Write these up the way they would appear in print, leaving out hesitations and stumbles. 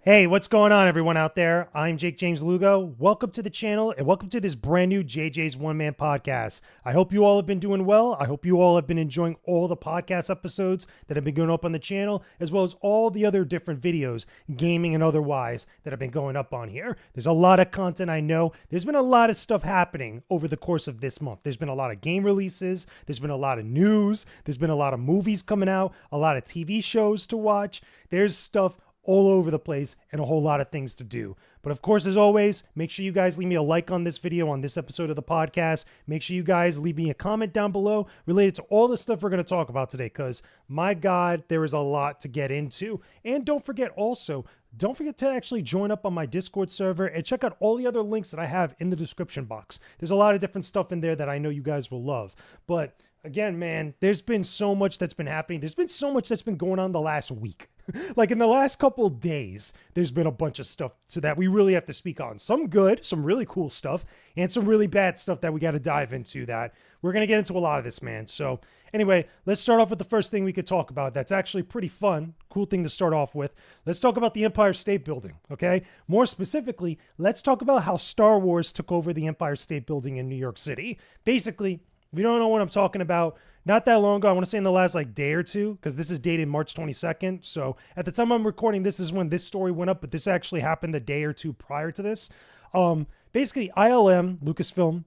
Hey, what's going on, everyone out there? I'm Jakejames Lugo. Welcome to the channel and welcome to this brand new JJ's One Man Podcast. I hope you all have been doing well. I hope you all have been enjoying all the podcast episodes that have been going up on the channel, as well as all the other different videos, gaming and otherwise, that have been going up on here. There's a lot of content, I know. There's been a lot of stuff happening over the course of this month. There's been a lot of game releases. There's been a lot of news. There's been a lot of movies coming out, a lot of TV shows to watch. There's stuff all over the place and a whole lot of things to do. But of course, as always, make sure you guys leave me a like on this video, on this episode of the podcast. Make sure you guys leave me a comment down below related to all the stuff we're going to talk about today, because my God, there is a lot to get into. And don't forget to actually join up on my Discord server and check out all the other links that I have in the description box. There's a lot of different stuff in there that I know you guys will love. But again, man, there's been so much that's been happening. There's been so much that's been going on the last week. Like in the last couple of days, there's been a bunch of stuff so that we really have to speak on. Some good, some really cool stuff, and some really bad stuff that we got to dive into that we're going to get into a lot of this, man. So anyway, let's start off with the first thing we could talk about. That's actually pretty fun. Cool thing to start off with. Let's talk about the Empire State Building, okay? More specifically, let's talk about how Star Wars took over the Empire State Building in New York City. Basically, if you don't know what I'm talking about, not that long ago, I want to say in the last day or two, because this is dated March 22nd. So at the time I'm recording, this is when this story went up, but this actually happened a day or two prior to this. Basically, ILM, Lucasfilm,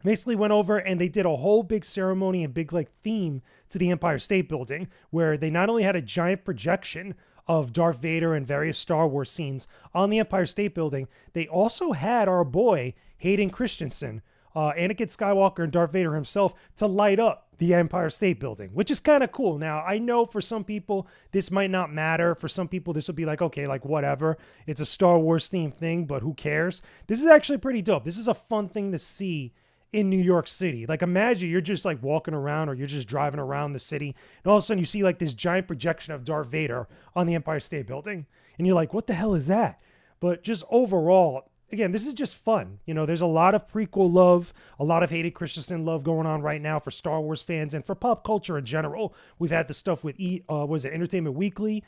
basically went over and they did a whole big ceremony and big theme to the Empire State Building, where they not only had a giant projection of Darth Vader and various Star Wars scenes on the Empire State Building, they also had our boy Hayden Christensen, Anakin Skywalker and Darth Vader himself, to light up the Empire State Building, which is kind of cool. Now, I know for some people, this might not matter. For some people, this will be okay, whatever. It's a Star Wars themed thing, but who cares? This is actually pretty dope. This is a fun thing to see in New York City. Imagine you're just walking around or you're just driving around the city, and all of a sudden you see this giant projection of Darth Vader on the Empire State Building. And you're like, what the hell is that? But just overall, again, this is just fun. There's a lot of prequel love, a lot of Hayden Christensen love going on right now for Star Wars fans and for pop culture in general. We've had the stuff with Entertainment Weekly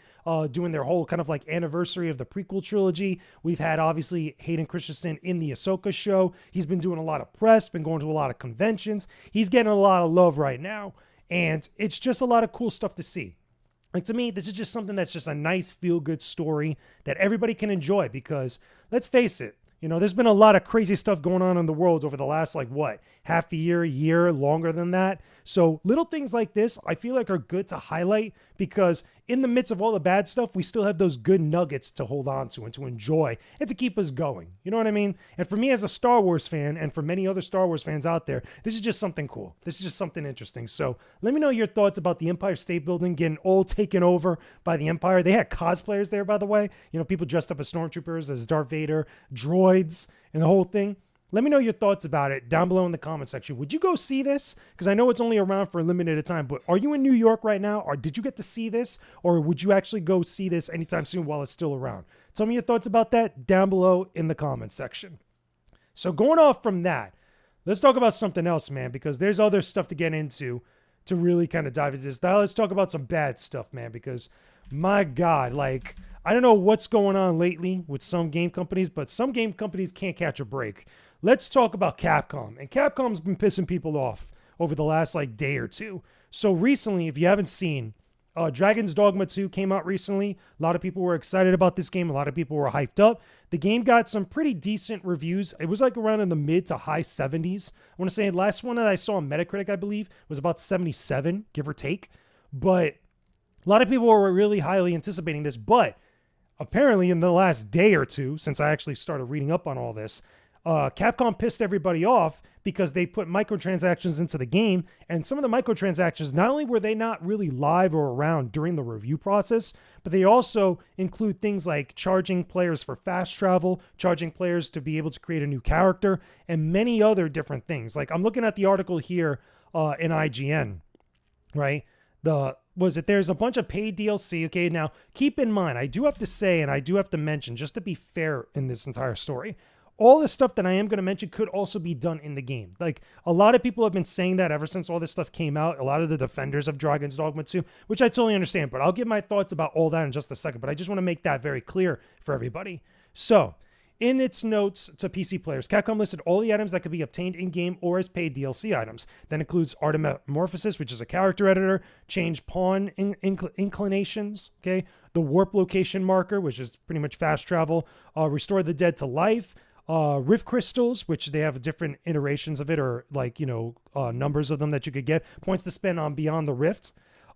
doing their whole kind of anniversary of the prequel trilogy. We've had obviously Hayden Christensen in the Ahsoka show. He's been doing a lot of press, been going to a lot of conventions. He's getting a lot of love right now, and it's just a lot of cool stuff to see. To me, this is just something that's just a nice feel-good story that everybody can enjoy, because let's face it, there's been a lot of crazy stuff going on in the world over the last, half a year, longer than that. So little things like this, I feel are good to highlight, because in the midst of all the bad stuff, we still have those good nuggets to hold on to and to enjoy and to keep us going. You know what I mean? And for me as a Star Wars fan, and for many other Star Wars fans out there, this is just something cool. This is just something interesting. So let me know your thoughts about the Empire State Building getting all taken over by the Empire. They had cosplayers there, by the way. People dressed up as stormtroopers, as Darth Vader, droids, and the whole thing. Let me know your thoughts about it down below in the comment section. Would you go see this? Because I know it's only around for a limited time, but are you in New York right now? Or did you get to see this? Or would you actually go see this anytime soon while it's still around? Tell me your thoughts about that down below in the comment section. So going off from that, let's talk about something else, man, because there's other stuff to get into to really kind of dive into this. Now let's talk about some bad stuff, man, because my God, I don't know what's going on lately with some game companies, but some game companies can't catch a break. Let's talk about Capcom. And Capcom's been pissing people off over the last day or two. So recently, if you haven't seen, Dragons Dogma 2 came out recently. A lot of people were excited about this game. A lot of people were hyped up. The game got some pretty decent reviews. It was around in the mid to high 70s. I want to say the last one that I saw on Metacritic, I believe, was about 77, give or take. But a lot of people were really highly anticipating this. But apparently in the last day or two, since I actually started reading up on all this, Capcom pissed everybody off because they put microtransactions into the game, and some of the microtransactions, not only were they not really live or around during the review process, but they also include things like charging players for fast travel, charging players to be able to create a new character, and many other different things. I'm looking at the article here in IGN, right? There's a bunch of paid DLC. Okay, now keep in mind, I do have to say, and I do have to mention, just to be fair in this entire story, all the stuff that I am going to mention could also be done in the game. Like, a lot of people have been saying that ever since all this stuff came out. A lot of the defenders of Dragons Dogma 2, which I totally understand, but I'll give my thoughts about all that in just a second. But I just want to make that very clear for everybody. So, in its notes to PC players, Capcom listed all the items that could be obtained in-game or as paid DLC items. That includes Artemorphosis, which is a character editor, change pawn inclinations, okay? The warp location marker, which is pretty much fast travel, restore the dead to life, rift crystals, which they have different iterations of it, or like, numbers of them that you could get, points to spend on Beyond the Rift,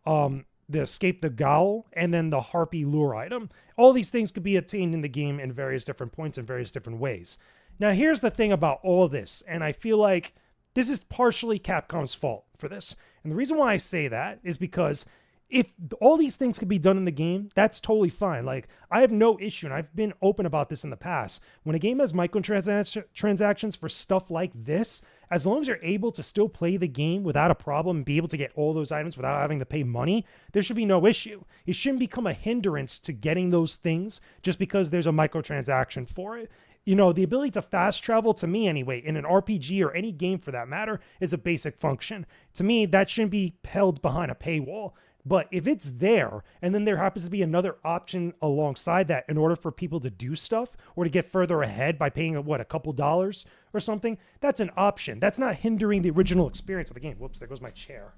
the Escape the Gowl, and then the Harpy Lure item. All these things could be obtained in the game in various different points in various different ways. Now, here's the thing about all this, and I feel like this is partially Capcom's fault for this. And the reason why I say that is because if all these things could be done in the game, that's totally fine. Like, I have no issue, and I've been open about this in the past. When a game has microtransactions for stuff like this, as long as you're able to still play the game without a problem and be able to get all those items without having to pay money, there should be no issue. It shouldn't become a hindrance to getting those things just because there's a microtransaction for it. The ability to fast travel, to me anyway, in an RPG or any game for that matter, is a basic function. To me, that shouldn't be held behind a paywall. But if it's there, and then there happens to be another option alongside that in order for people to do stuff or to get further ahead by paying, a couple dollars or something, that's an option. That's not hindering the original experience of the game. Whoops, there goes my chair.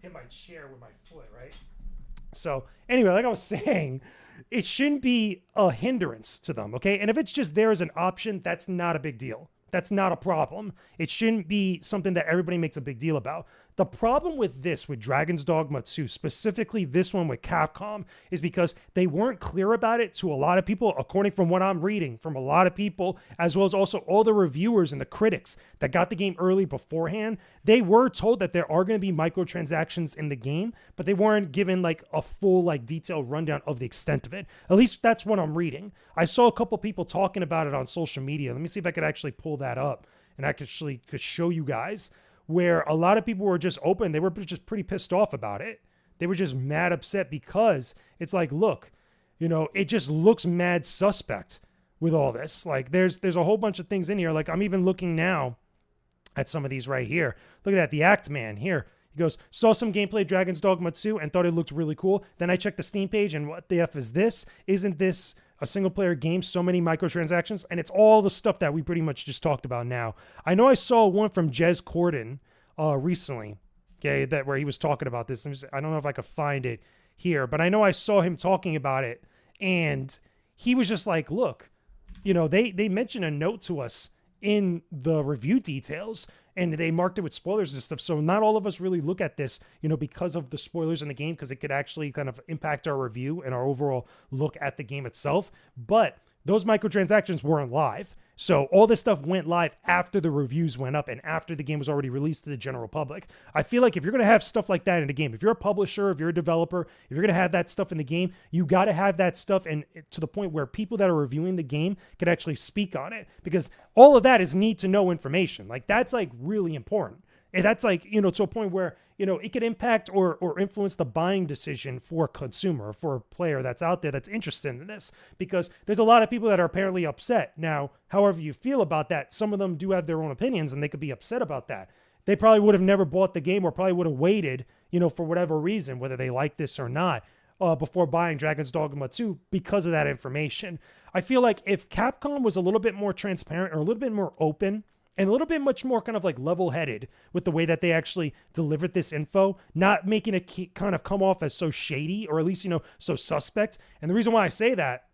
Hit my chair with my foot, right? So anyway, like I was saying, it shouldn't be a hindrance to them, okay? And if it's just there as an option, that's not a big deal. That's not a problem. It shouldn't be something that everybody makes a big deal about. The problem with this, with Dragons Dogma 2, specifically this one with Capcom, is because they weren't clear about it to a lot of people, according from what I'm reading from a lot of people, as well as also all the reviewers and the critics that got the game early beforehand. They were told that there are going to be microtransactions in the game, but they weren't given like a full, like, detailed rundown of the extent of it. At least that's what I'm reading. I saw a couple people talking about it on social media. Let me see if I could actually pull that up and I could show you guys, where a lot of people were just open. They were just pretty pissed off about it. They were just mad upset because it's like, look, it just looks mad suspect with all this. Like, there's a whole bunch of things in here. Like, I'm even looking now at some of these right here. Look at that. The Act Man here. He goes, saw some gameplay of Dragon's Dogma 2 and thought it looked really cool. Then I checked the Steam page and what the F is this? Isn't this a single player game, so many microtransactions? And it's all the stuff that we pretty much just talked about now. I know I saw one from Jez Corden recently, okay, where he was talking about this. I don't know if I could find it here, but I know I saw him talking about it, and he was just like, look, they mentioned a note to us in the review details, and they marked it with spoilers and stuff. So not all of us really look at this, because of the spoilers in the game, because it could actually kind of impact our review and our overall look at the game itself. But those microtransactions weren't live. So all this stuff went live after the reviews went up and after the game was already released to the general public. I feel like if you're going to have stuff like that in a game, if you're a publisher, if you're a developer, if you're going to have that stuff in the game, you got to have that stuff, and to the point where people that are reviewing the game can actually speak on it, because all of that is need to know information. Like, that's like really important. And that's like, to a point where, it could impact or influence the buying decision for a consumer, for a player that's out there that's interested in this, because there's a lot of people that are apparently upset. Now, however you feel about that, some of them do have their own opinions and they could be upset about that. They probably would have never bought the game, or probably would have waited, for whatever reason, whether they like this or not, before buying Dragon's Dogma 2 because of that information. I feel like if Capcom was a little bit more transparent or a little bit more open and a little bit much more kind of like level-headed with the way that they actually delivered this info, not making it kind of come off as so shady, or at least, so suspect. And the reason why I say that,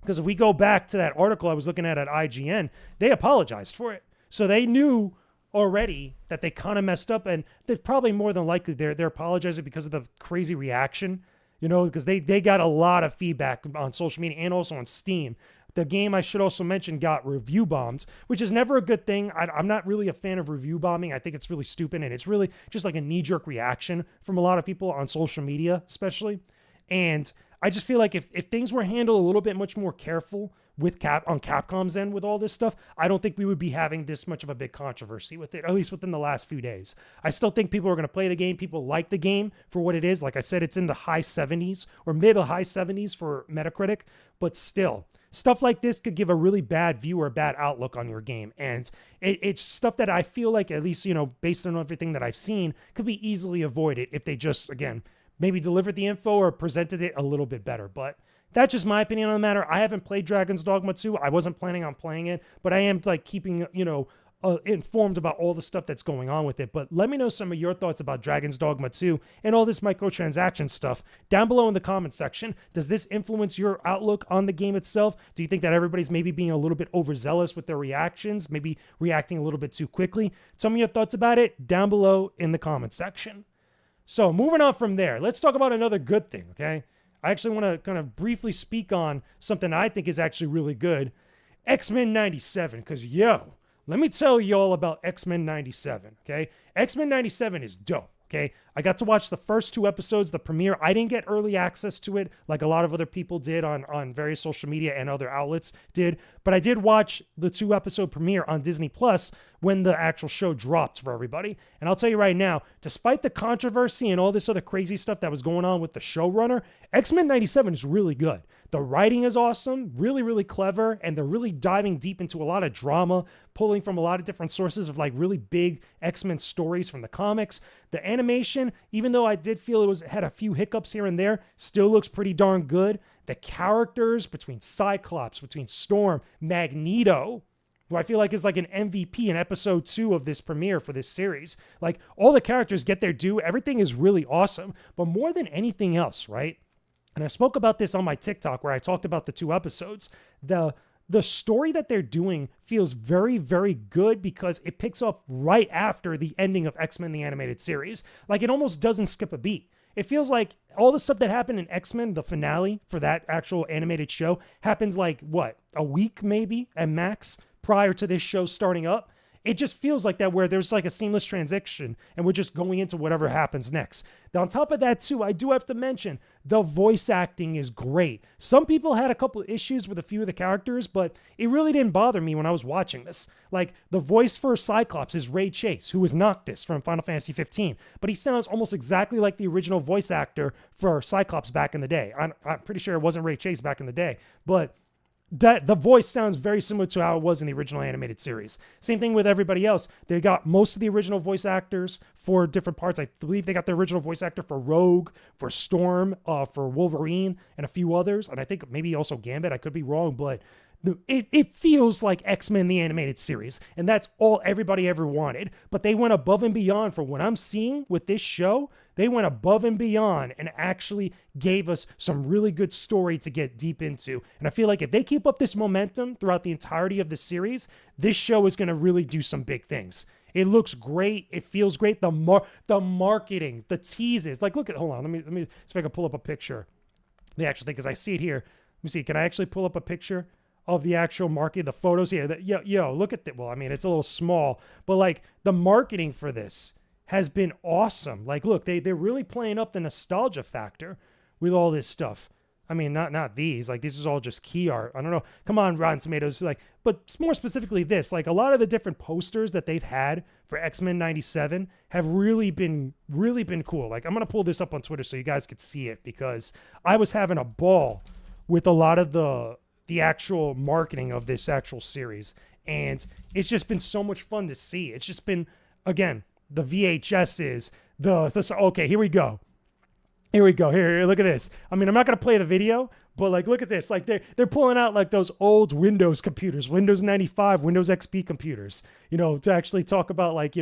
because if we go back to that article I was looking at IGN, they apologized for it. So they knew already that they kind of messed up, and they're probably more than likely they're apologizing because of the crazy reaction, because they got a lot of feedback on social media and also on Steam. The game, I should also mention, got review bombed, which is never a good thing. I'm not really a fan of review bombing. I think it's really stupid, and it's really just like a knee-jerk reaction from a lot of people on social media, especially. And I just feel like if things were handled a little bit much more careful on Capcom's end with all this stuff, I don't think we would be having this much of a big controversy with it, at least within the last few days. I still think people are going to play the game. People like the game for what it is. Like I said, it's in the high 70s or mid to high 70s for Metacritic, but still, stuff like this could give a really bad view or a bad outlook on your game. And it's stuff that I feel like, at least, based on everything that I've seen, could be easily avoided if they just, again, maybe delivered the info or presented it a little bit better. But that's just my opinion on the matter. I haven't played Dragons Dogma 2. I wasn't planning on playing it, but I am like keeping, informed about all the stuff that's going on with it. But let me know some of your thoughts about Dragons Dogma 2 and all this microtransaction stuff down below in the comment section. Does this influence your outlook on the game itself? Do you think that everybody's maybe being a little bit overzealous with their reactions, maybe reacting a little bit too quickly? Tell me your thoughts about it down below in the comment section. So moving on from there, let's talk about another good thing, okay? I actually want to kind of briefly speak on something I think is actually really good. X-Men 97, because let me tell you all about X-Men 97, okay? X-Men 97 is dope, okay? I got to watch the first 2 episodes, the premiere. I didn't get early access to it like a lot of other people did on various social media and other outlets did, but I did watch the 2-episode premiere on Disney Plus when the actual show dropped for everybody. And I'll tell you right now, despite the controversy and all this other crazy stuff that was going on with the showrunner, X-Men 97 is really good. The writing is awesome, really, really clever, and they're really diving deep into a lot of drama, pulling from a lot of different sources of like really big X-Men stories from the comics. The animation, even though I did feel it had a few hiccups here and there, still looks pretty darn good. The characters between Cyclops, between Storm, Magneto, who I feel like is like an MVP in episode 2 of this premiere for this series. Like, all the characters get their due. Everything is really awesome. But more than anything else, right? And I spoke about this on my TikTok where I talked about the 2 episodes. The story that they're doing feels very, very good because it picks up right after the ending of X-Men the Animated Series. Like, it almost doesn't skip a beat. It feels like all the stuff that happened in X-Men, the finale for that actual animated show, happens like, a week maybe at max prior to this show starting up. It just feels like that, where there's like a seamless transition and we're just going into whatever happens next. Now, on top of that too, I do have to mention the voice acting is great. Some people had a couple of issues with a few of the characters, but it really didn't bother me when I was watching this. Like, the voice for Cyclops is Ray Chase, who was Noctis from Final Fantasy 15, but he sounds almost exactly like the original voice actor for Cyclops back in the day. I'm pretty sure it wasn't Ray Chase back in the day, but that the voice sounds very similar to how it was in the original animated series. Same thing with everybody else. They got most of the original voice actors for different parts. I believe they got the original voice actor for Rogue, for Storm, for Wolverine, and a few others. And I think maybe also Gambit. I could be wrong, but it feels like X-Men the Animated Series, and that's all everybody ever wanted. But they went above and beyond for what I'm seeing with this show. They went above and beyond and actually gave us some really good story to get deep into. And I feel like if they keep up this momentum throughout the entirety of the series, this show is going to really do some big things. It looks great. It feels great. The marketing, the teases. Like, hold on. Let me see if I can pull up a picture. The actual thing, because I see it here. Let me see. Can I actually pull up a picture of the actual market, the photos here? Look at that. Well, I mean, it's a little small, but like the marketing for this has been awesome. Like, look, they're really playing up the nostalgia factor with all this stuff. I mean, not these. Like, this is all just key art. I don't know. Come on, Rotten Tomatoes. Like, but more specifically this. Like, a lot of the different posters that they've had for X-Men 97 have really been cool. Like, I'm gonna pull this up on Twitter so you guys could see it, because I was having a ball with a lot of the actual marketing of this actual series, and it's just been so much fun to see. It's just been, again, the VHSs, okay, here we go. Here, look at this. I mean, I'm not going to play the video, but like, look at this. Like, they're pulling out like those old Windows computers, Windows 95, Windows XP computers, to actually talk about, like,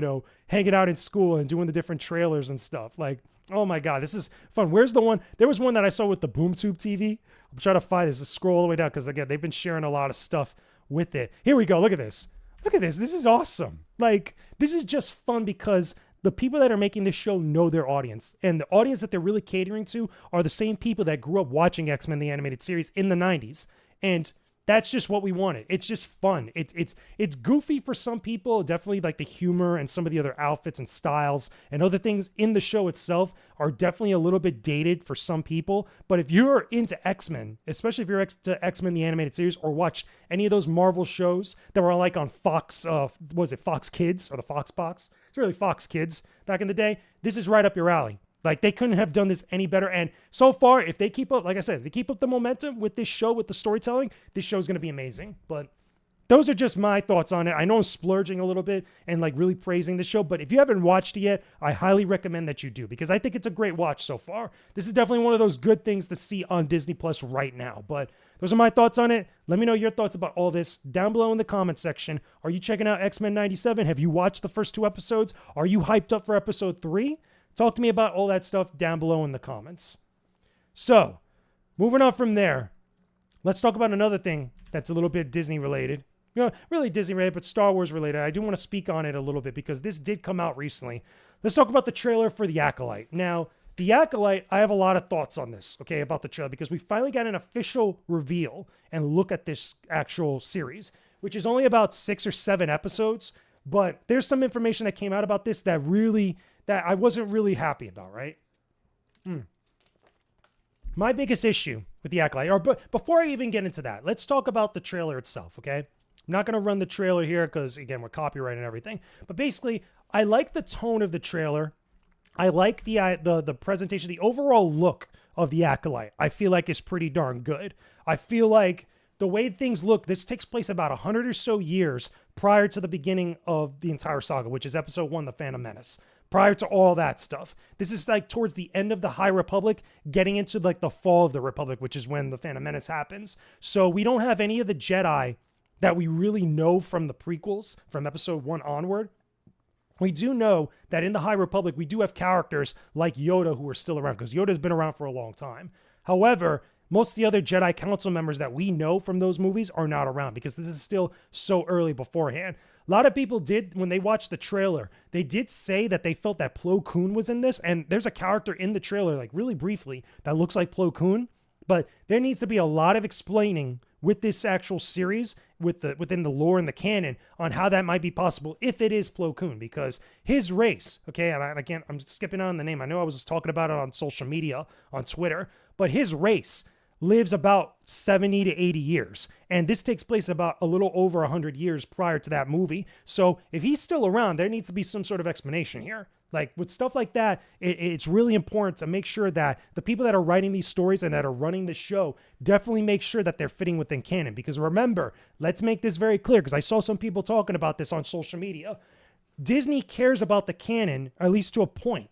hanging out in school and doing the different trailers and stuff. Like, oh my God, this is fun. Where's the one? There was one that I saw with the BoomTube TV. I'm trying to find this. Scroll all the way down, because again, they've been sharing a lot of stuff with it. Here we go. Look at this. This is awesome. Like, this is just fun because the people that are making this show know their audience, and the audience that they're really catering to are the same people that grew up watching X-Men the Animated Series in the 90s. And that's just what we wanted. It's just fun. It's goofy for some people. Definitely like the humor and some of the other outfits and styles and other things in the show itself are definitely a little bit dated for some people. But if you're into X-Men, especially if you're into X-Men the animated series, or watched any of those Marvel shows that were like on Fox, was it Fox Kids or the Fox Box? It's really Fox Kids back in the day. This is right up your alley. Like, they couldn't have done this any better. And so far, if they keep up, like I said, if they keep up the momentum with this show, with the storytelling, this show is going to be amazing. But those are just my thoughts on it. I know I'm splurging a little bit and like really praising the show, but if you haven't watched it yet, I highly recommend that you do, because I think it's a great watch so far. This is definitely one of those good things to see on Disney Plus right now. But those are my thoughts on it. Let me know your thoughts about all this down below in the comment section. Are you checking out X-Men 97? Have you watched the first 2 episodes? Are you hyped up for episode 3? Talk to me about all that stuff down below in the comments. So, moving on from there, let's talk about another thing that's a little bit Disney related. You know, really Disney related, but Star Wars related. I do want to speak on it a little bit because this did come out recently. Let's talk about the trailer for The Acolyte. Now, The Acolyte, I have a lot of thoughts on this, okay, about the trailer, because we finally got an official reveal and look at this actual series, which is only about 6 or 7 episodes, but there's some information that came out about this that I wasn't really happy about, right? My biggest issue with The Acolyte, but before I even get into that, let's talk about the trailer itself, okay? I'm not going to run the trailer here because, again, we're copyright and everything. But basically, I like the tone of the trailer. I like the presentation, the overall look of The Acolyte. I feel like it's pretty darn good. I feel like the way things look, this takes place about 100 or so years prior to the beginning of the entire saga, which is episode 1, The Phantom Menace. Prior to all that stuff. This is like towards the end of the High Republic, getting into like the fall of the Republic, which is when the Phantom Menace happens. So we don't have any of the Jedi that we really know from the prequels, from episode 1 onward. We do know that in the High Republic, we do have characters like Yoda who are still around, because Yoda's been around for a long time. However, most of the other Jedi Council members that we know from those movies are not around, because this is still so early beforehand. A lot of people did, when they watched the trailer, they did say that they felt that Plo Koon was in this, and there's a character in the trailer, like really briefly, that looks like Plo Koon, but there needs to be a lot of explaining with this actual series, within the lore and the canon, on how that might be possible if it is Plo Koon, because his race, okay, and I'm skipping on the name. I know I was talking about it on social media, on Twitter, but his race lives about 70 to 80 years. And this takes place about a little over 100 years prior to that movie. So if he's still around, there needs to be some sort of explanation here. Like with stuff like that, it's really important to make sure that the people that are writing these stories and that are running the show definitely make sure that they're fitting within canon. Because remember, let's make this very clear, because I saw some people talking about this on social media. Disney cares about the canon, at least to a point,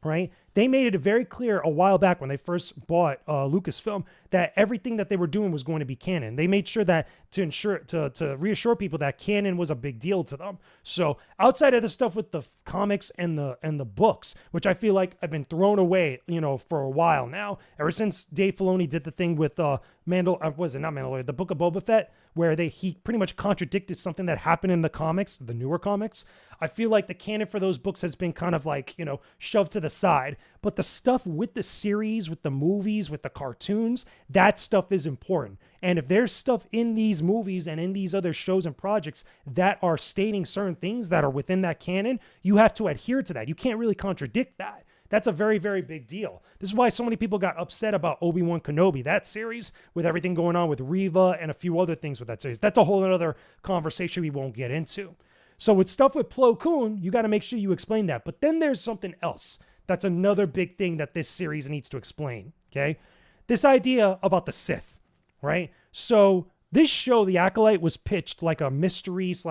right? They made it very clear a while back when they first bought Lucasfilm that everything that they were doing was going to be canon. They made sure that to reassure people that canon was a big deal to them. So outside of the stuff with the comics and the books, which I feel like have been thrown away, for a while now, ever since Dave Filoni did the thing with the Book of Boba Fett, where he pretty much contradicted something that happened in the comics, the newer comics. I feel like the canon for those books has been kind of like, shoved to the side. But the stuff with the series, with the movies, with the cartoons, that stuff is important. And if there's stuff in these movies and in these other shows and projects that are stating certain things that are within that canon, you have to adhere to that. You can't really contradict that. That's a very, very big deal. This is why so many people got upset about Obi-Wan Kenobi, that series, with everything going on with Reva and a few other things with that series. That's a whole other conversation we won't get into. So with stuff with Plo Koon, you got to make sure you explain that. But then there's something else. That's another big thing that this series needs to explain, okay? This idea about the Sith, right? So this show, The Acolyte, was pitched like a mystery /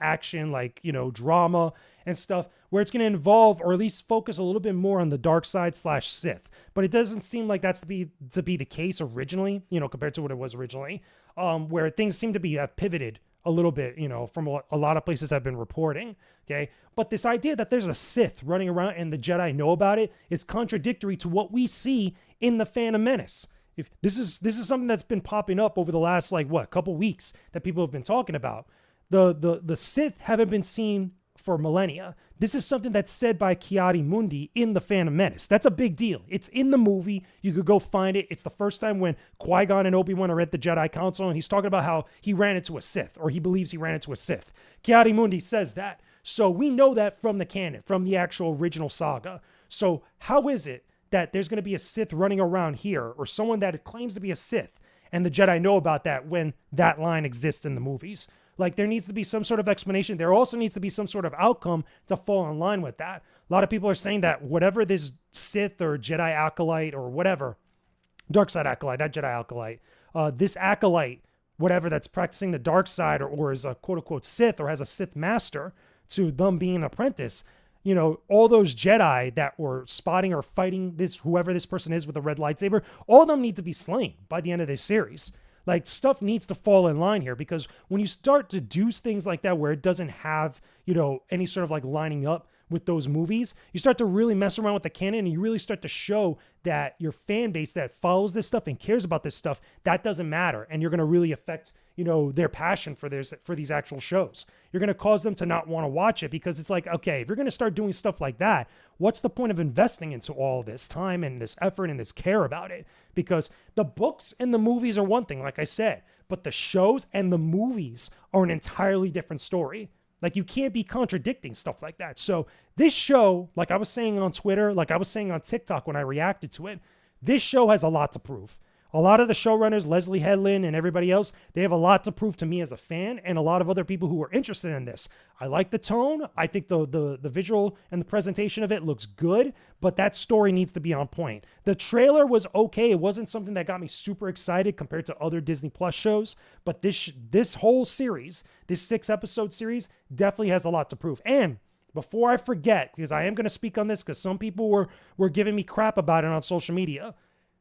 action, drama and stuff, where it's going to involve, or at least focus a little bit more on the dark side / Sith. But it doesn't seem like that's to be the case originally, compared to what it was originally, where things seem to have pivoted a little bit, from a lot of places I've been reporting, okay? But this idea that there's a Sith running around and the Jedi know about it is contradictory to what we see in the Phantom Menace. If this is something that's been popping up over the last couple weeks that people have been talking about. The Sith haven't been seen for millennia. This is something that's said by Ki-Adi-Mundi in The Phantom Menace. That's a big deal. It's in the movie. You could go find it. It's the first time when Qui-Gon and Obi-Wan are at the Jedi Council, and he's talking about how he ran into a Sith, or he believes he ran into a Sith. Ki-Adi-Mundi says that. So we know that from the canon, from the actual original saga. So how is it that there's going to be a Sith running around here, or someone that claims to be a Sith, and the Jedi know about that when that line exists in the movies? Like, there needs to be some sort of explanation. There also needs to be some sort of outcome to fall in line with that. A lot of people are saying that whatever this Sith or Jedi Acolyte or whatever, dark side Acolyte, not Jedi Acolyte, this Acolyte, whatever, that's practicing the dark side or is a quote-unquote Sith or has a Sith master to them being an apprentice, you know, all those Jedi that were spotting or fighting this, whoever this person is with a red lightsaber, all of them need to be slain by the end of this series. Like, stuff needs to fall in line here, because when you start to do things like that where it doesn't have, you know, any sort of like lining up with those movies, you start to really mess around with the canon, and you really start to show that your fan base that follows this stuff and cares about this stuff, that doesn't matter. And you're going to really affect, you know, their passion for these actual shows. You're going to cause them to not want to watch it, because it's like, okay, if you're going to start doing stuff like that, what's the point of investing into all this time and this effort and this care about it? Because the books and the movies are one thing, like I said, but the shows and the movies are an entirely different story. Like, you can't be contradicting stuff like that. So this show, like I was saying on Twitter, like I was saying on TikTok when I reacted to it, this show has a lot to prove. A lot of the showrunners, Leslie Headland and everybody else, they have a lot to prove to me as a fan, and a lot of other people who are interested in this. I like the tone. I think the visual and the presentation of it looks good, but that story needs to be on point. The trailer was okay. It wasn't something that got me super excited compared to other Disney Plus shows, but this whole series, this 6-episode series, definitely has a lot to prove. And before I forget, because I am going to speak on this because some people were giving me crap about it on social media,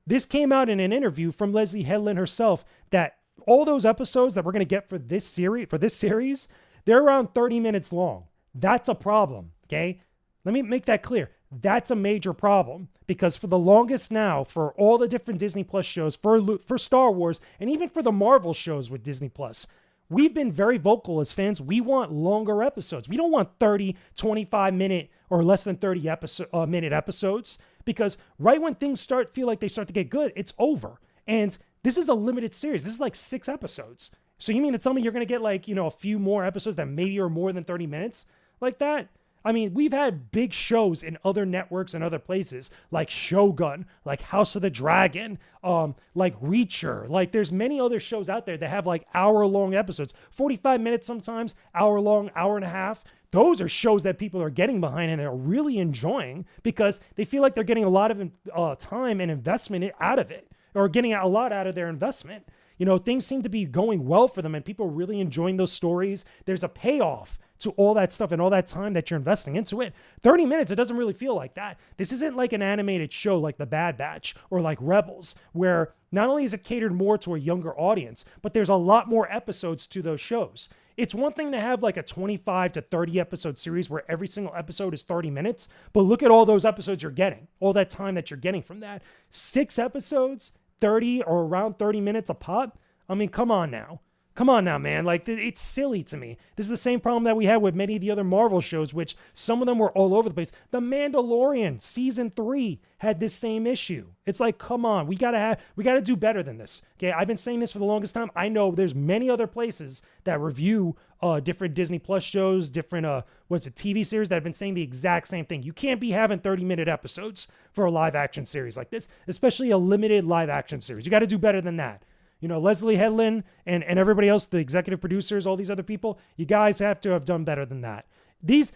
this came out in an interview from Leslie Headland herself that all those episodes that we're going to get for this series, they're around 30 minutes long. That's a problem, okay? Let me make that clear. That's a major problem, because for the longest now, for all the different Disney Plus shows, for Star Wars, and even for the Marvel shows with Disney Plus, we've been very vocal as fans. We want longer episodes. We don't want 30, 25-minute or less than 30-minute episodes. Because right when things feel like they start to get good, it's over. And this is a limited series. This is like 6 episodes. So you mean to tell me you're going to get like, you know, a few more episodes that maybe are more than 30 minutes like that? I mean, we've had big shows in other networks and other places, like Shogun, like House of the Dragon, like Reacher. Like, there's many other shows out there that have like hour-long episodes, 45 minutes sometimes, hour-long, hour and a half. Those are shows that people are getting behind and are really enjoying, because they feel like they're getting a lot of time and investment out of it, or getting a lot out of their investment. You know, things seem to be going well for them, and people are really enjoying those stories. There's a payoff to all that stuff and all that time that you're investing into it. 30 minutes, it doesn't really feel like that. This isn't like an animated show like The Bad Batch or like Rebels, where not only is it catered more to a younger audience, but there's a lot more episodes to those shows. It's one thing to have like a 25 to 30 episode series where every single episode is 30 minutes, but look at all those episodes you're getting, all that time that you're getting from that. 6 episodes, 30 or around 30 minutes a pop. I mean, come on now. Come on now, man. Like, it's silly to me. This is the same problem that we had with many of the other Marvel shows, which some of them were all over the place. The Mandalorian season 3 had this same issue. It's like, come on, we gotta do better than this. Okay, I've been saying this for the longest time. I know there's many other places that review different Disney Plus shows, different TV series that have been saying the exact same thing. You can't be having 30-minute episodes for a live action series like this, especially a limited live action series. You got to do better than that. You know, Leslie Headland and everybody else, the executive producers, all these other people, you guys have to have done better than that. These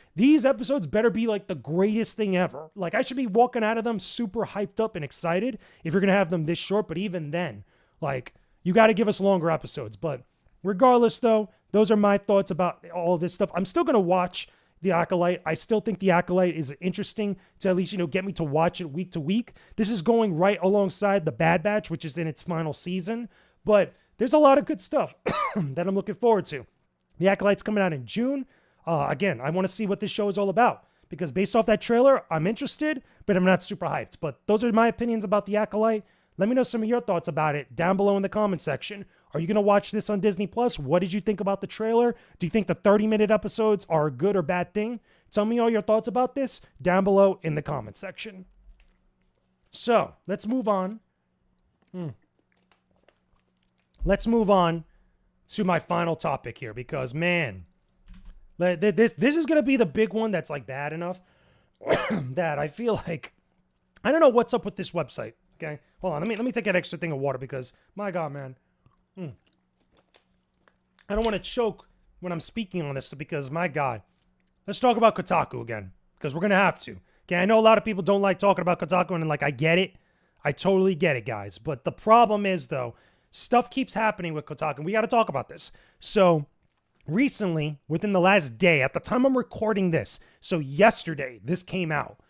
episodes better be like the greatest thing ever. Like, I should be walking out of them super hyped up and excited if you're going to have them this short. But even then, like, you got to give us longer episodes. But regardless, though, those are my thoughts about all of this stuff. I'm still going to watch The Acolyte. I still think The Acolyte is interesting to at least, you know, get me to watch it week to week. This is going right alongside The Bad Batch, which is in its final season. But there's a lot of good stuff that I'm looking forward to. The Acolyte's coming out in June. Again, I want to see what this show is all about, because based off that trailer, I'm interested, but I'm not super hyped. But those are my opinions about The Acolyte. Let me know some of your thoughts about it down below in the comment section. Are you going to watch this on Disney Plus? What did you think about the trailer? Do you think the 30-minute episodes are a good or bad thing? Tell me all your thoughts about this down below in the comment section. So, let's move on. Let's move on to my final topic here because, man, this is going to be the big one that's like bad enough that I feel like, I don't know what's up with this website, okay? Hold on, let me take an extra thing of water because, my God, man. I don't want to choke when I'm speaking on this because, my God. Let's talk about Kotaku again because we're going to have to. Okay, I know a lot of people don't like talking about Kotaku and like, I get it. I totally get it, guys. But the problem is, though, stuff keeps happening with Kotaku and we got to talk about this. So recently, within the last day, at the time I'm recording this, so yesterday, this came out.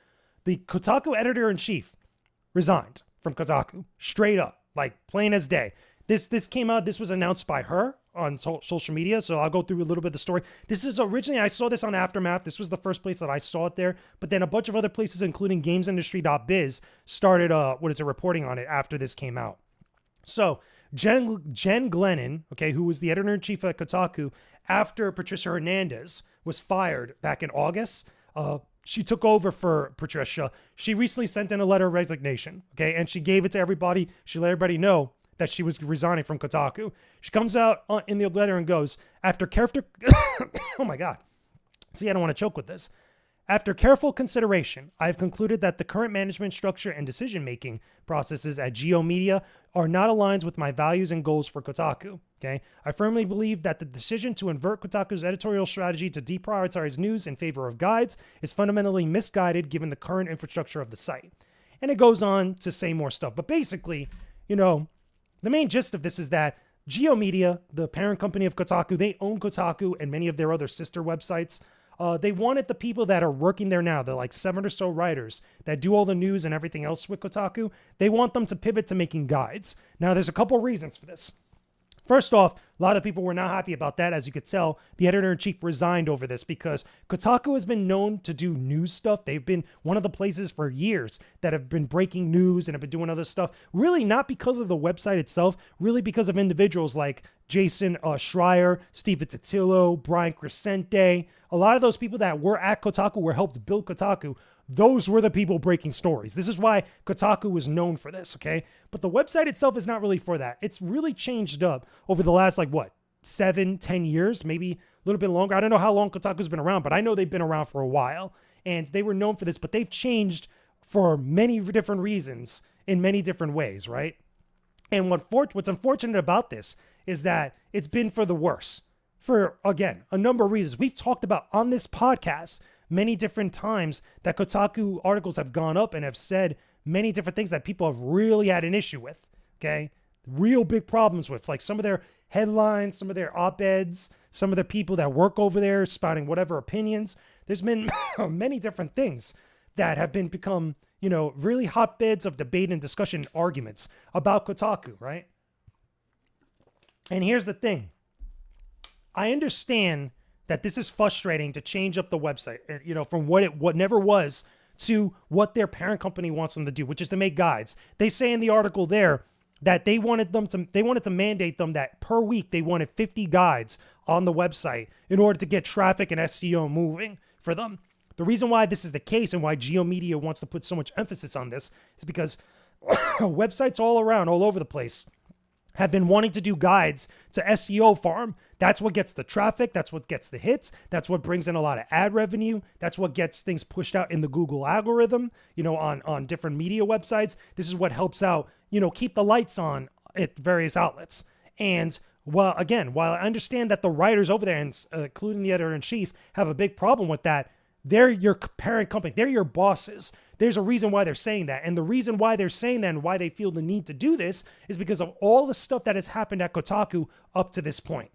The Kotaku editor-in-chief resigned from Kotaku, straight up, like plain as day. This came out, this was announced by her on social media, so I'll go through a little bit of the story. This is originally, I saw this on Aftermath. This was the first place that I saw it there, but then a bunch of other places, including GamesIndustry.biz, started, reporting on it after this came out. So, Jen Glennon, okay, who was the editor-in-chief at Kotaku, after Patricia Hernandez was fired back in August, she took over for Patricia. She recently sent in a letter of resignation, okay, and she gave it to everybody. She let everybody know that she was resigning from Kotaku. She comes out in the letter and goes, after careful... oh my God. See, I don't want to choke with this. After careful consideration, I have concluded that the current management structure and decision-making processes at Geo Media are not aligned with my values and goals for Kotaku. Okay, I firmly believe that the decision to invert Kotaku's editorial strategy to deprioritize news in favor of guides is fundamentally misguided given the current infrastructure of the site. And it goes on to say more stuff. But basically, the main gist of this is that Geo Media, the parent company of Kotaku, they own Kotaku and many of their other sister websites. They wanted the people that are working there now, they're like 7 or so writers that do all the news and everything else with Kotaku. They want them to pivot to making guides. Now, there's a couple reasons for this. First off, a lot of people were not happy about that. As you could tell, the editor-in-chief resigned over this because Kotaku has been known to do news stuff. They've been one of the places for years that have been breaking news and have been doing other stuff. Really not because of the website itself, really because of individuals like Jason Schreier, Steve Titillo, Brian Crescente. A lot of those people that were at Kotaku were helped build Kotaku. Those were the people breaking stories. This is why Kotaku was known for this, okay? But the website itself is not really for that. It's really changed up over the last, 7-10 years, maybe a little bit longer. I don't know how long Kotaku's been around, but I know they've been around for a while. And they were known for this, but they've changed for many different reasons in many different ways, right? And what's unfortunate about this is that it's been for the worse. For, again, a number of reasons. We've talked about on this podcast many different times that Kotaku articles have gone up and have said many different things that people have really had an issue with, okay? Real big problems with, like some of their headlines, some of their op-eds, some of the people that work over there spouting whatever opinions. There's been many different things that have become, really hotbeds of debate and discussion arguments about Kotaku, right? And here's the thing. I understand that this is frustrating to change up the website, from what never was to what their parent company wants them to do, which is to make guides. They say in the article there that they wanted to mandate them that per week they wanted 50 guides on the website in order to get traffic and SEO moving for them. The reason why this is the case and why Geo Media wants to put so much emphasis on this is because websites all over the place have been wanting to do guides to SEO farm. That's what gets the traffic. That's what gets the hits. That's what brings in a lot of ad revenue. That's what gets things pushed out in the Google algorithm, on different media websites. This is what helps out, keep the lights on at various outlets. And while I understand that the writers over there, including the editor-in-chief, have a big problem with that, they're your parent company. They're your bosses. There's a reason why they're saying that. And the reason why they're saying that and why they feel the need to do this is because of all the stuff that has happened at Kotaku up to this point.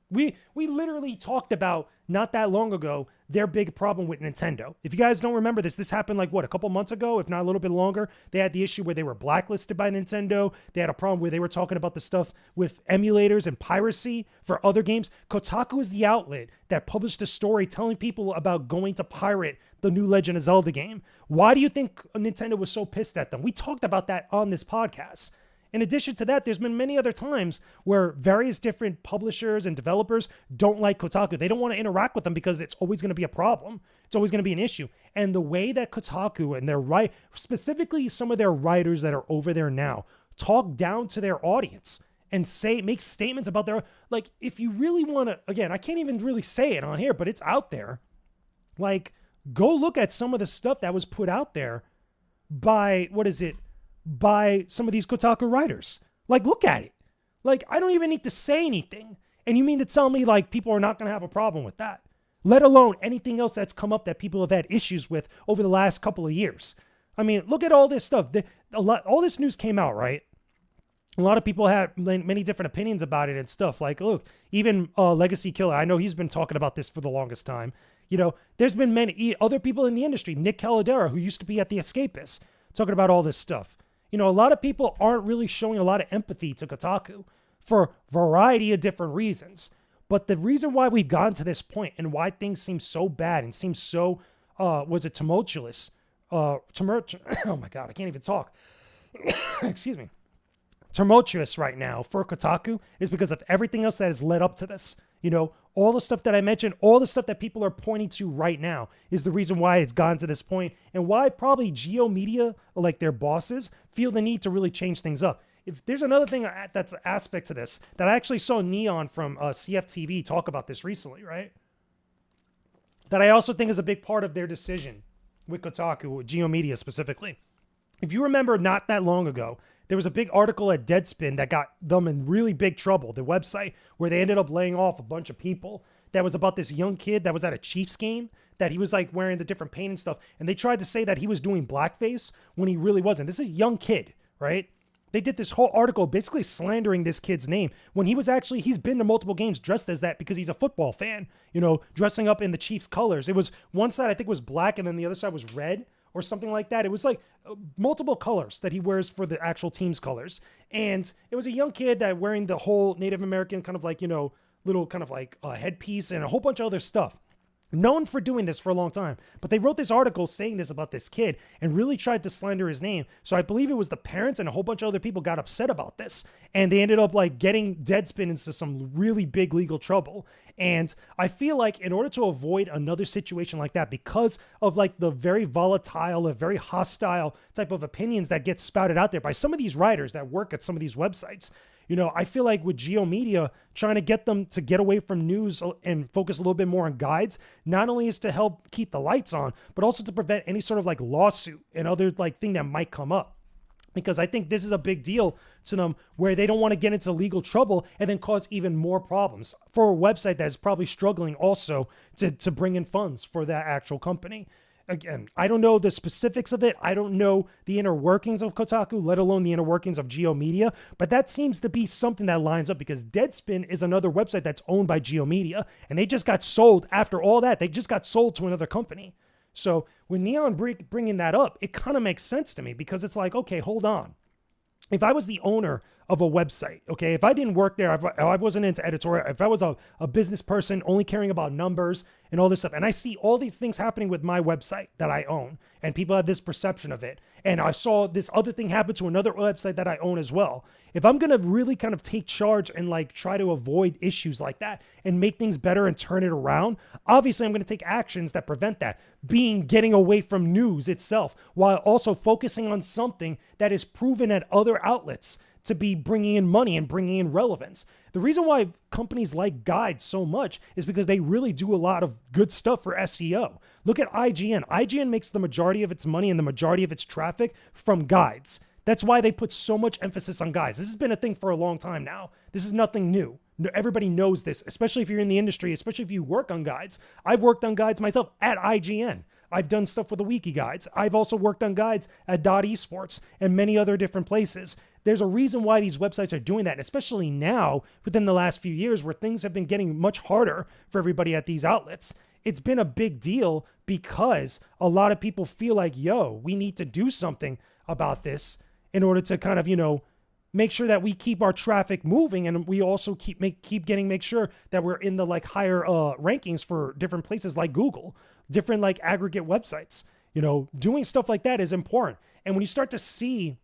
We literally talked about, not that long ago, their big problem with Nintendo. If you guys don't remember this happened a couple months ago, if not a little bit longer. They had the issue where they were blacklisted by Nintendo. They had a problem where they were talking about the stuff with emulators and piracy for other games. Kotaku is the outlet that published a story telling people about going to pirate the new Legend of Zelda game. Why do you think Nintendo was so pissed at them? We talked about that on this podcast. In addition to that, there's been many other times where various different publishers and developers don't like Kotaku. They don't want to interact with them because it's always going to be a problem. It's always going to be an issue. And the way that Kotaku and their specifically some of their writers that are over there now, talk down to their audience and make statements about their, like, if you really want to, again, I can't even really say it on here, but it's out there. Like, go look at some of the stuff that was put out there by some of these Kotaku writers. Like, look at it. Like, I don't even need to say anything. And you mean to tell me, like, people are not going to have a problem with that? Let alone anything else that's come up that people have had issues with over the last couple of years. I mean, look at all this stuff. All this news came out, right? A lot of people had many different opinions about it and stuff. Like, look, even Legacy Killer, I know he's been talking about this for the longest time. You know, there's been many other people in the industry, Nick Calidera, who used to be at The Escapist, talking about all this stuff. You know, a lot of people aren't really showing a lot of empathy to Kotaku for a variety of different reasons. But the reason why we've gotten to this point and why things seem so bad and seem so, tumultuous? Oh my God, I can't even talk. Excuse me. Tumultuous right now for Kotaku is because of everything else that has led up to this. You know, all the stuff that I mentioned, all the stuff that people are pointing to right now is the reason why it's gotten to this point and why probably Geo Media, like their bosses, feel the need to really change things up. If there's another thing that's an aspect to this that I actually saw Neon from CFTV talk about this recently, right? That I also think is a big part of their decision with Kotaku, with Geo Media specifically. If you remember not that long ago, there was a big article at Deadspin that got them in really big trouble, the website, where they ended up laying off a bunch of people. That was about this young kid that was at a Chiefs game, that he was like wearing the different paint and stuff. And they tried to say that he was doing blackface when he really wasn't. This is a young kid, right? They did this whole article basically slandering this kid's name when he's been to multiple games dressed as that because he's a football fan, you know, dressing up in the Chiefs colors. It was one side I think was black and then the other side was red or something like that. It was like multiple colors that he wears for the actual team's colors. And it was a young kid that wearing the whole Native American kind of like, you know, little kind of like headpiece and a whole bunch of other stuff. Known for doing this for a long time. But they wrote this article saying this about this kid and really tried to slander his name. So I believe it was the parents and a whole bunch of other people got upset about this. And they ended up like getting Deadspin into some really big legal trouble. And I feel like in order to avoid another situation like that, because of like the very volatile, the very hostile type of opinions that get spouted out there by some of these writers that work at some of these websites, you know, I feel like with Geo Media, trying to get them to get away from news and focus a little bit more on guides, not only is to help keep the lights on, but also to prevent any sort of like lawsuit and other like thing that might come up. Because I think this is a big deal to them where they don't want to get into legal trouble and then cause even more problems for a website that is probably struggling also to bring in funds for that actual company. Again, I don't know the specifics of it. I don't know the inner workings of Kotaku, let alone the inner workings of Geo Media. But that seems to be something that lines up because Deadspin is another website that's owned by Geo Media. And they just got sold after all that. They just got sold to another company. So when Neon bringing that up, it kind of makes sense to me because it's like, okay, hold on. If I was the owner of a website, okay, if I didn't work there, if I wasn't into editorial, if I was a business person only caring about numbers and all this stuff, and I see all these things happening with my website that I own, and people have this perception of it, and I saw this other thing happen to another website that I own as well, if I'm going to really kind of take charge and like try to avoid issues like that and make things better and turn it around, obviously I'm going to take actions that prevent that, getting away from news itself, while also focusing on something that is proven at other outlets to be bringing in money and bringing in relevance. The reason why companies like guides so much is because they really do a lot of good stuff for SEO. Look at IGN. IGN makes the majority of its money and the majority of its traffic from guides. That's why they put so much emphasis on guides. This has been a thing for a long time now. This is nothing new. Everybody knows this, especially if you're in the industry, especially if you work on guides. I've worked on guides myself at IGN. I've done stuff with the Wiki guides. I've also worked on guides at .esports and many other different places. There's a reason why these websites are doing that, especially now within the last few years where things have been getting much harder for everybody at these outlets. It's been a big deal because a lot of people feel like, yo, we need to do something about this in order to kind of, you know, make sure that we keep our traffic moving, and we also make sure that we're in the like higher rankings for different places like Google, different like aggregate websites. You know, doing stuff like that is important. And when you start to see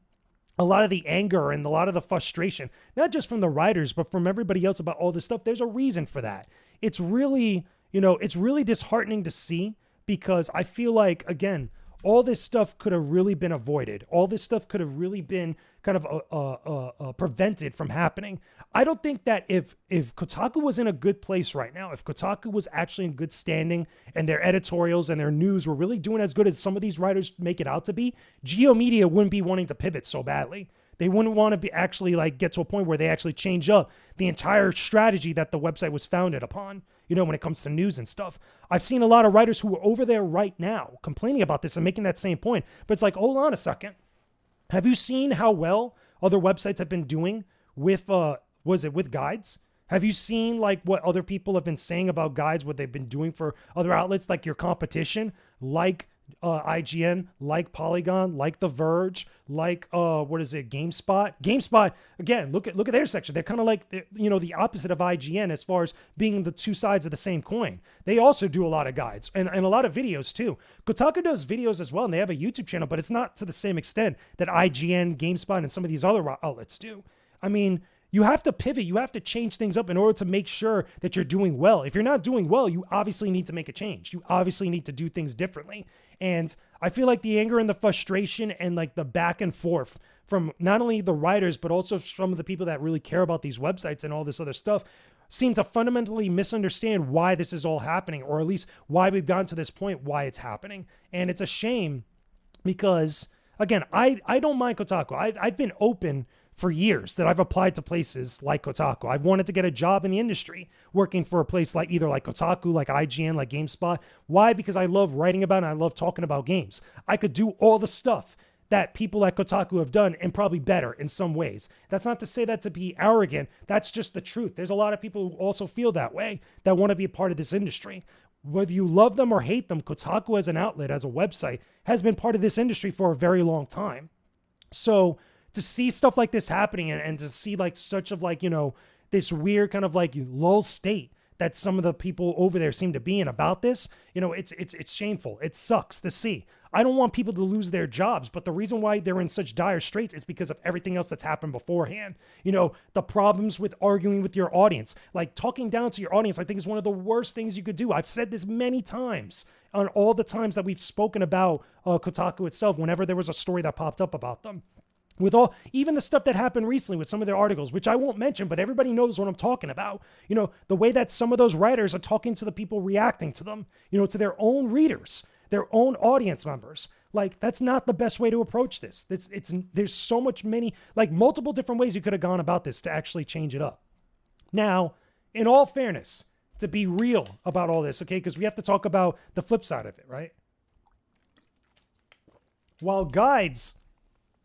a lot of the anger and a lot of the frustration, not just from the writers, but from everybody else about all this stuff. There's a reason for that. It's really, it's really disheartening to see, because I feel like, again, all this stuff could have really been avoided. All this stuff could have really been kind of prevented from happening. I don't think that if Kotaku was in a good place right now, if Kotaku was actually in good standing and their editorials and their news were really doing as good as some of these writers make it out to be, Geo Media wouldn't be wanting to pivot so badly. They wouldn't want to be actually like get to a point where they actually change up the entire strategy that the website was founded upon, when it comes to news and stuff. I've seen a lot of writers who are over there right now complaining about this and making that same point. But it's like, hold on a second. Have you seen how well other websites have been doing with, with guides? Have you seen like what other people have been saying about guides, what they've been doing for other outlets like your competition, like IGN, like Polygon, like The Verge, like GameSpot. GameSpot, again, look at their section. They're kind of like the opposite of IGN as far as being the two sides of the same coin. They also do a lot of guides and a lot of videos too. Kotaku does videos as well, and they have a YouTube channel, but it's not to the same extent that IGN, GameSpot, and some of these other outlets do. I mean, you have to pivot. You have to change things up in order to make sure that you're doing well. If you're not doing well, you obviously need to make a change. You obviously need to do things differently. And I feel like the anger and the frustration and like the back and forth from not only the writers, but also some of the people that really care about these websites and all this other stuff seem to fundamentally misunderstand why this is all happening, or at least why we've gotten to this point, why it's happening. And it's a shame because, again, I don't mind Kotaku. I've been open for years that I've applied to places like Kotaku. I've wanted to get a job in the industry working for a place like either like Kotaku, like IGN, like GameSpot. Why? Because I love writing about it and I love talking about games. I could do all the stuff that people at Kotaku have done and probably better in some ways. That's not to say that to be arrogant. That's just the truth. There's a lot of people who also feel that way, that want to be a part of this industry. Whether you love them or hate them, Kotaku as an outlet, as a website, has been part of this industry for a very long time. So to see stuff like this happening and to see like such of like, this weird kind of like lull state that some of the people over there seem to be in about this, it's shameful. It sucks to see. I don't want people to lose their jobs, but the reason why they're in such dire straits is because of everything else that's happened beforehand. The problems with arguing with your audience, like talking down to your audience, I think is one of the worst things you could do. I've said this many times on all the times that we've spoken about Kotaku itself, whenever there was a story that popped up about them. With even the stuff that happened recently with some of their articles, which I won't mention, but everybody knows what I'm talking about. The way that some of those writers are talking to the people reacting to them, to their own readers, their own audience members. Like, that's not the best way to approach this. There's so many, like multiple different ways you could have gone about this to actually change it up. Now, in all fairness, to be real about all this, okay, because we have to talk about the flip side of it, right? While guides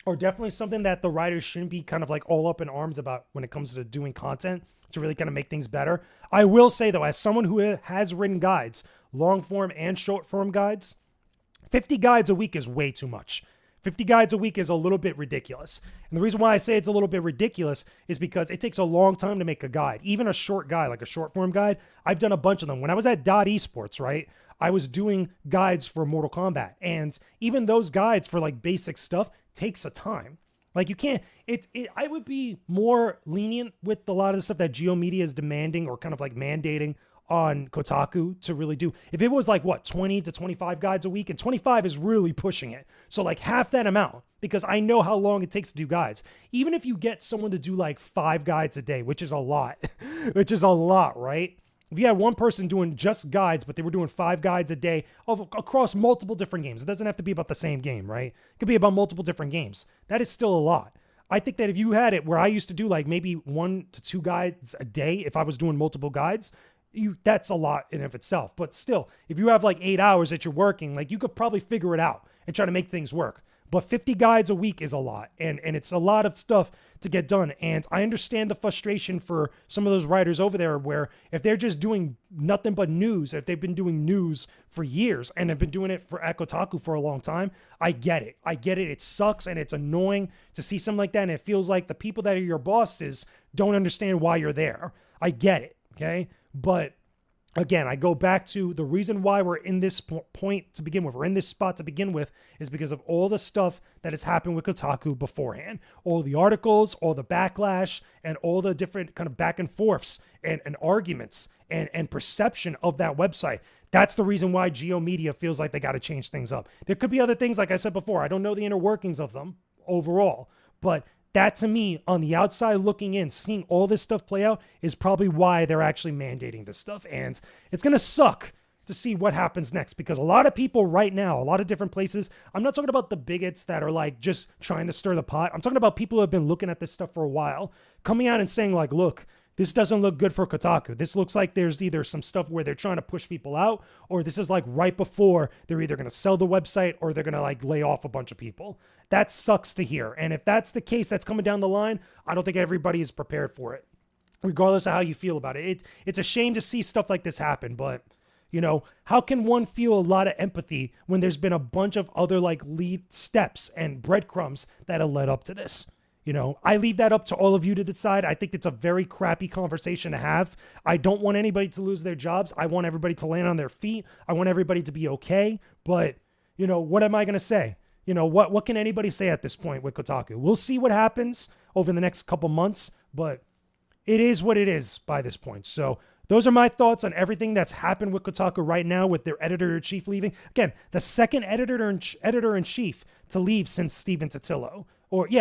are definitely something that the writers shouldn't be kind of like all up in arms about when it comes to doing content to really kind of make things better. I will say though, as someone who has written guides, long form and short form guides, 50 guides a week is way too much. 50 guides a week is a little bit ridiculous. And the reason why I say it's a little bit ridiculous is because it takes a long time to make a guide. Even a short guide, like a short form guide, I've done a bunch of them. When I was at Esports, right, I was doing guides for Mortal Kombat. And even those guides for like basic stuff takes a time. Like you can't, I would be more lenient with a lot of the stuff that Geo Media is demanding or kind of like mandating on Kotaku to really do. If it was like 20 to 25 guides a week, and 25 is really pushing it. So like half that amount, because I know how long it takes to do guides. Even if you get someone to do like 5 guides a day, which is a lot, right? If you had one person doing just guides, but they were doing 5 guides a day across multiple different games, it doesn't have to be about the same game, right? It could be about multiple different games. That is still a lot. I think that if you had it where I used to do like maybe 1 to 2 guides a day, if I was doing multiple guides, that's a lot in of itself. But still, if you have like 8 hours that you're working, like you could probably figure it out and try to make things work. But 50 guides a week is a lot, and it's a lot of stuff to get done. And I understand the frustration for some of those writers over there where if they're just doing nothing but news, if they've been doing news for years and have been doing it for Kotaku for a long time, I get it. It sucks and it's annoying to see something like that, and it feels like the people that are your bosses don't understand why you're there. I get it, okay? But again, I go back to the reason why we're in this point to begin with. We're in this spot to begin with is because of all the stuff that has happened with Kotaku beforehand. All the articles, all the backlash, and all the different kind of back and forths and arguments and perception of that website. That's the reason why Geo Media feels like they got to change things up. There could be other things, like I said before. I don't know the inner workings of them overall, but that, to me, on the outside looking in, seeing all this stuff play out is probably why they're actually mandating this stuff. And it's going to suck to see what happens next, because a lot of people right now, a lot of different places, I'm not talking about the bigots that are like just trying to stir the pot. I'm talking about people who have been looking at this stuff for a while, coming out and saying like, look, this doesn't look good for Kotaku. This looks like there's either some stuff where they're trying to push people out, or this is like right before they're either going to sell the website or they're going to like lay off a bunch of people. That sucks to hear. And if that's the case, that's coming down the line, I don't think everybody is prepared for it, regardless of how you feel about it. It's a shame to see stuff like this happen, but you know, how can one feel a lot of empathy when there's been a bunch of other like lead steps and breadcrumbs that have led up to this? You know, I leave that up to all of you to decide. I think it's a very crappy conversation to have. I don't want anybody to lose their jobs. I want everybody to land on their feet. I want everybody to be okay. But, you know, what am I going to say? You know, what can anybody say at this point with Kotaku? We'll see what happens over the next couple months, but it is what it is by this point. So those are my thoughts on everything that's happened with Kotaku right now with their editor-in-chief leaving. Again, the second editor-in-chief to leave since Steven Totilo.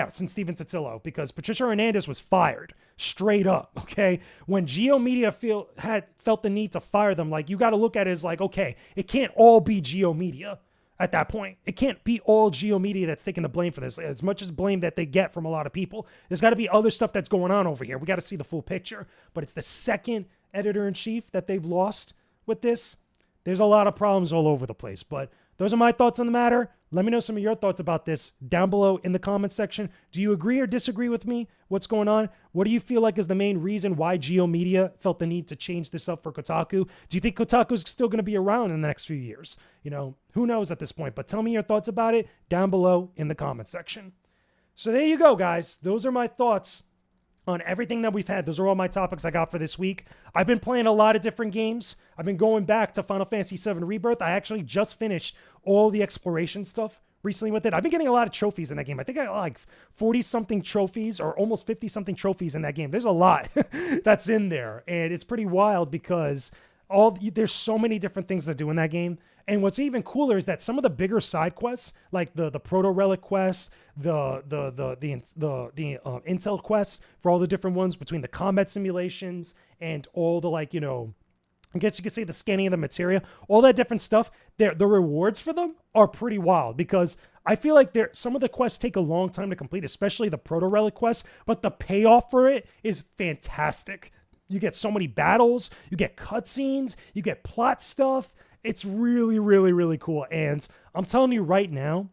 Since Steven Totilo, because Patricia Hernandez was fired straight up, okay? When Geo Media felt the need to fire them, like, you got to look at it as like, okay, it can't all be Geo Media at that point. It can't be all Geo Media that's taking the blame for this, as much as blame that they get from a lot of people. There's got to be other stuff that's going on over here. We got to see the full picture, but it's the second editor-in-chief that they've lost with this. There's a lot of problems all over the place, but those are my thoughts on the matter. Let me know some of your thoughts about this down below in the comments section. Do you agree or disagree with me? What's going on? What do you feel like is the main reason why Geo Media felt the need to change this up for Kotaku? Do you think Kotaku is still going to be around in the next few years? You know, who knows at this point, but tell me your thoughts about it down below in the comments section. So there you go, guys. Those are my thoughts on everything that we've had. Those are all my topics I got for this week. I've been playing a lot of different games. I've been going back to Final Fantasy VII Rebirth. I actually just finished all the exploration stuff recently with it. I've been getting a lot of trophies in that game. I think I got like 40-something trophies or almost 50-something trophies in that game. There's a lot that's in there, and it's pretty wild because there's so many different things to do in that game. And what's even cooler is that some of the bigger side quests, like the proto relic quest, the intel quests for all the different ones between the combat simulations and all the, like, you know, I guess you could say the scanning of the materia, all that different stuff, the rewards for them are pretty wild, because I feel like some of the quests take a long time to complete, especially the proto relic quest, but the payoff for it is fantastic. You get so many battles, you get cutscenes, you get plot stuff. It's really, really, really cool. And I'm telling you right now,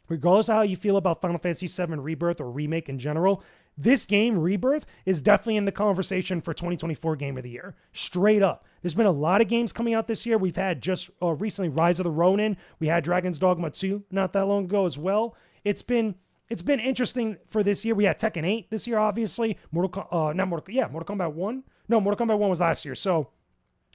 regardless of how you feel about Final Fantasy VII Rebirth or Remake in general, this game, Rebirth, is definitely in the conversation for 2024 Game of the Year. Straight up. There's been a lot of games coming out this year. We've had just recently Rise of the Ronin. We had Dragons Dogma 2 not that long ago as well. It's been interesting for this year. We had Tekken 8 this year, obviously. Mortal Kombat 1? No, Mortal Kombat 1 was last year. So,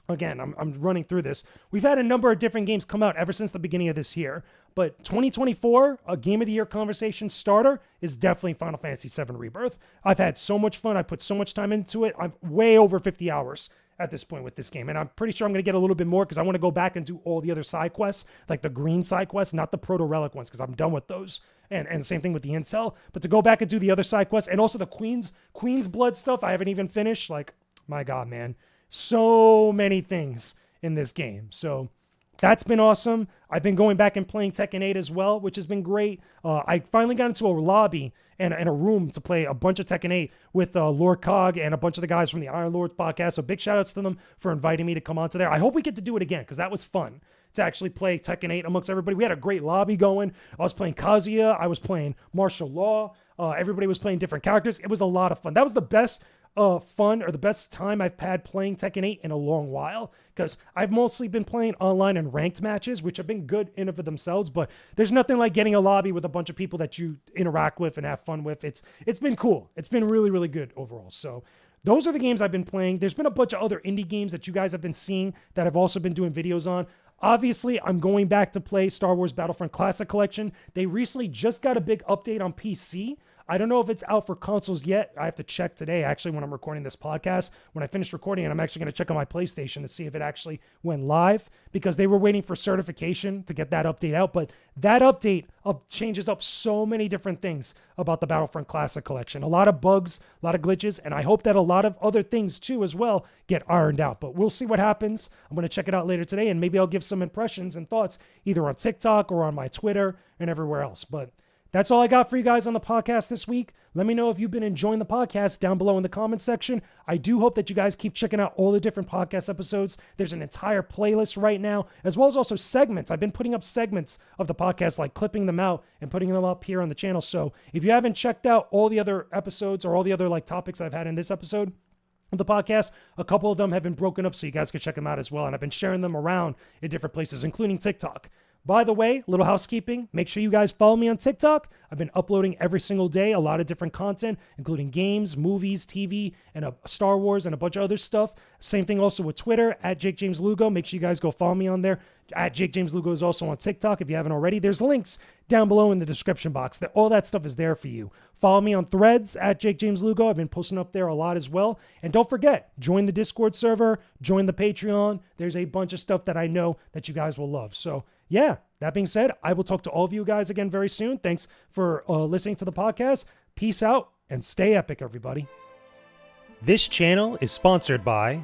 again, I'm running through this. We've had a number of different games come out ever since the beginning of this year. But 2024, a Game of the Year conversation starter is definitely Final Fantasy VII Rebirth. I've had so much fun. I put so much time into it. I'm way over 50 hours at this point with this game. And I'm pretty sure I'm going to get a little bit more because I want to go back and do all the other side quests, like the green side quests, not the proto relic ones, because I'm done with those. And same thing with the intel. But to go back and do the other side quests, and also the Queen's Blood stuff I haven't even finished. Like, my God, man. So many things in this game. So that's been awesome. I've been going back and playing Tekken 8 as well, which has been great. I finally got into a lobby and a room to play a bunch of Tekken 8 with Lord Cog and a bunch of the guys from the Iron Lord podcast. So big shout outs to them for inviting me to come onto there. I hope we get to do it again, because that was fun to actually play Tekken 8 amongst everybody. We had a great lobby going. I was playing Kazuya. I was playing Martial Law. Everybody was playing different characters. It was a lot of fun. That was the best fun or the best time I've had playing Tekken 8 in a long while, because I've mostly been playing online and ranked matches, which have been good in and of themselves, but there's nothing like getting a lobby with a bunch of people that you interact with and have fun with. It's been cool. It's been really, really good overall. So those are the games I've been playing. There's been a bunch of other indie games that you guys have been seeing that I've also been doing videos on. Obviously, I'm going back to play Star Wars Battlefront Classic Collection. They recently just got a big update on PC. I don't know if it's out for consoles yet. I have to check today, actually, when I'm recording this podcast. When I finish recording it, I'm actually going to check on my PlayStation to see if it actually went live, because they were waiting for certification to get that update out. But that update changes up so many different things about the Battlefront Classic Collection. A lot of bugs, a lot of glitches, and I hope that a lot of other things too as well get ironed out. But we'll see what happens. I'm going to check it out later today, and maybe I'll give some impressions and thoughts either on TikTok or on my Twitter and everywhere else. But that's all I got for you guys on the podcast this week. Let me know if you've been enjoying the podcast down below in the comment section. I do hope that you guys keep checking out all the different podcast episodes. There's an entire playlist right now, as well as also segments. I've been putting up segments of the podcast, like clipping them out and putting them up here on the channel. So if you haven't checked out all the other episodes or all the other topics that I've had in this episode of the podcast, a couple of them have been broken up so you guys can check them out as well. And I've been sharing them around in different places, including TikTok. By the way, little housekeeping, make sure you guys follow me on TikTok. I've been uploading every single day a lot of different content, including games, movies, TV, and Star Wars, and a bunch of other stuff. Same thing also with Twitter, at Jakejames Lugo. Make sure you guys go follow me on there. At Jakejames Lugo is also on TikTok if you haven't already. There's links down below in the description box. All that stuff is there for you. Follow me on Threads, at Jakejames Lugo. I've been posting up there a lot as well. And don't forget, join the Discord server, join the Patreon. There's a bunch of stuff that I know that you guys will love. So yeah, that being said, I will talk to all of you guys again very soon. Thanks for listening to the podcast. Peace out and stay epic, everybody. This channel is sponsored by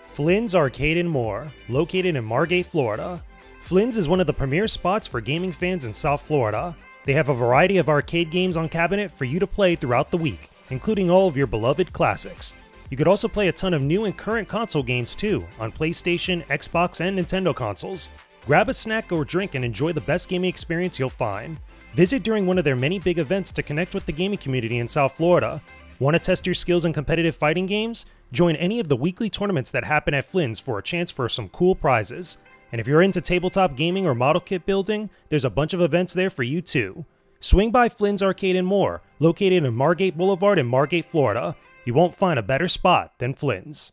Flynn's Arcade and More, located in Margate, Florida. Flynn's is one of the premier spots for gaming fans in South Florida. They have a variety of arcade games on cabinet for you to play throughout the week, including all of your beloved classics. You could also play a ton of new and current console games too, on PlayStation, Xbox, and Nintendo consoles. Grab a snack or drink and enjoy the best gaming experience you'll find. Visit during one of their many big events to connect with the gaming community in South Florida. Want to test your skills in competitive fighting games? Join any of the weekly tournaments that happen at Flynn's for a chance for some cool prizes. And if you're into tabletop gaming or model kit building, there's a bunch of events there for you too. Swing by Flynn's Arcade and More, located in Margate Boulevard in Margate, Florida. You won't find a better spot than Flynn's.